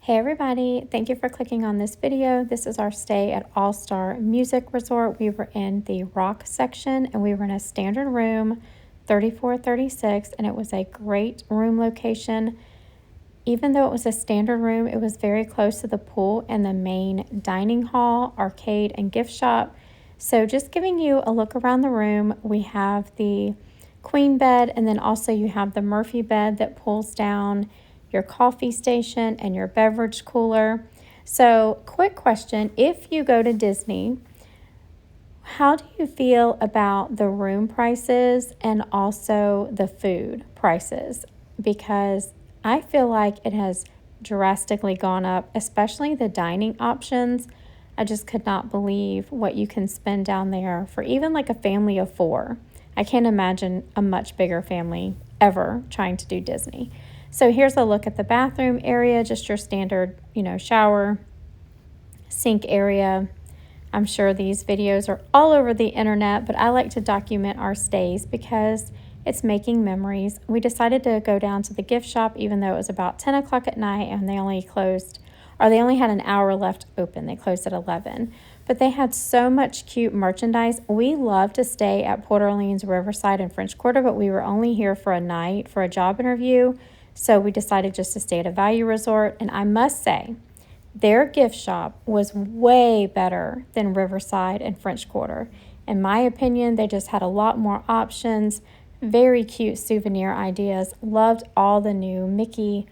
Hey everybody, thank you for clicking on this video. This is our stay at All Star Music Resort. We were in the rock section and we were in a standard room, 3436, and it was a great room location. Even though it was a standard room, it was very close to the pool and the main dining hall, arcade, and gift shop. So just giving you a look around the room, we have the queen bed, and then also you have the Murphy bed that pulls down, your coffee station, and your beverage cooler. So quick question, if you go to Disney, how do you feel about the room prices and also the food prices? Because I feel like it has drastically gone up, especially the dining options. I just could not believe what you can spend down there for even like a family of 4. I can't imagine a much bigger family ever trying to do Disney. So here's a look at the bathroom area, just your standard, shower, sink area. I'm sure these videos are all over the internet, but I like to document our stays because it's making memories. We decided to go down to the gift shop even though it was about 10 o'clock at night and they only had an hour left open. They closed at 11. But they had so much cute merchandise. We love to stay at Port Orleans, Riverside, and French Quarter, but we were only here for a night for a job interview. So we decided just to stay at a value resort. And I must say, their gift shop was way better than Riverside and French Quarter. In my opinion, they just had a lot more options, very cute souvenir ideas. Loved all the new Mickey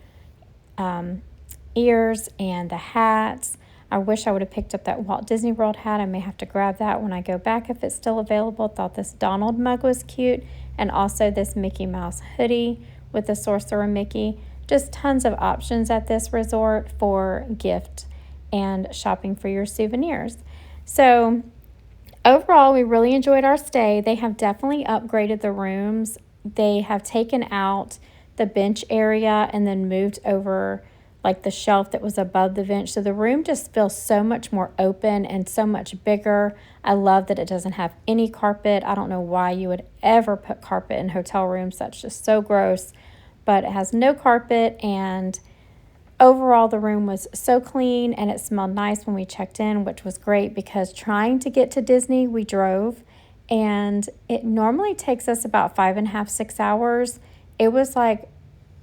ears and the hats. I wish I would have picked up that Walt Disney World hat. I may have to grab that when I go back if it's still available. Thought this Donald mug was cute, and also this Mickey Mouse hoodie with the Sorcerer Mickey. Just tons of options at this resort for gift and shopping for your souvenirs. So overall, we really enjoyed our stay. They have definitely upgraded the rooms. They have taken out the bench area and then moved over like the shelf that was above the bench. So the room just feels so much more open and so much bigger. I love that it doesn't have any carpet. I don't know why you would ever put carpet in hotel rooms. That's just so gross. But it has no carpet, and overall the room was so clean and it smelled nice when we checked in, which was great because trying to get to Disney, we drove, and it normally takes us about 5.5, 6 hours. It was like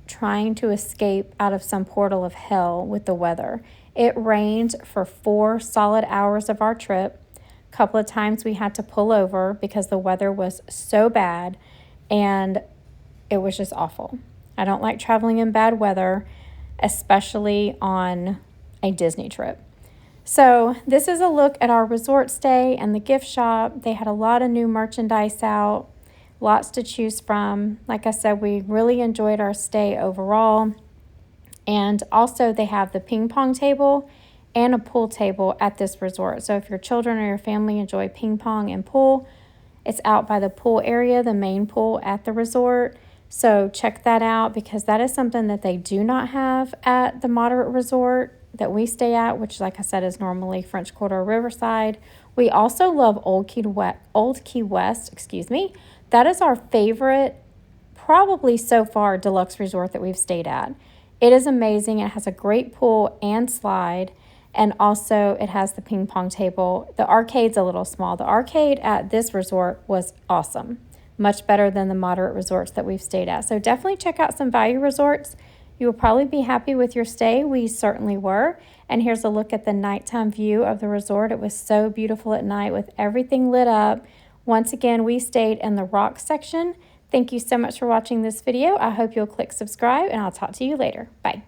trying to escape out of some portal of hell with the weather. It rained for 4 solid hours of our trip. A couple of times we had to pull over because the weather was so bad, and it was just awful. I don't like traveling in bad weather, especially on a Disney trip. So this is a look at our resort stay and the gift shop. They had a lot of new merchandise out, lots to choose from. Like I said, we really enjoyed our stay overall. And also they have the ping pong table and a pool table at this resort. So if your children or your family enjoy ping pong and pool, it's out by the pool area, the main pool at the resort. So check that out because that is something that they do not have at the moderate resort that we stay at, which, like I said, is normally French Quarter or Riverside. We also love Old Key West. That is our favorite, probably so far, deluxe resort that we've stayed at. It is amazing. It has a great pool and slide, and also it has the ping pong table. The arcade's a little small. The arcade at this resort was awesome. Much better than the moderate resorts that we've stayed at. So definitely check out some value resorts. You will probably be happy with your stay. We certainly were. And here's a look at the nighttime view of the resort. It was so beautiful at night with everything lit up. Once again, we stayed in the rock section. Thank you so much for watching this video. I hope you'll click subscribe, and I'll talk to you later. Bye.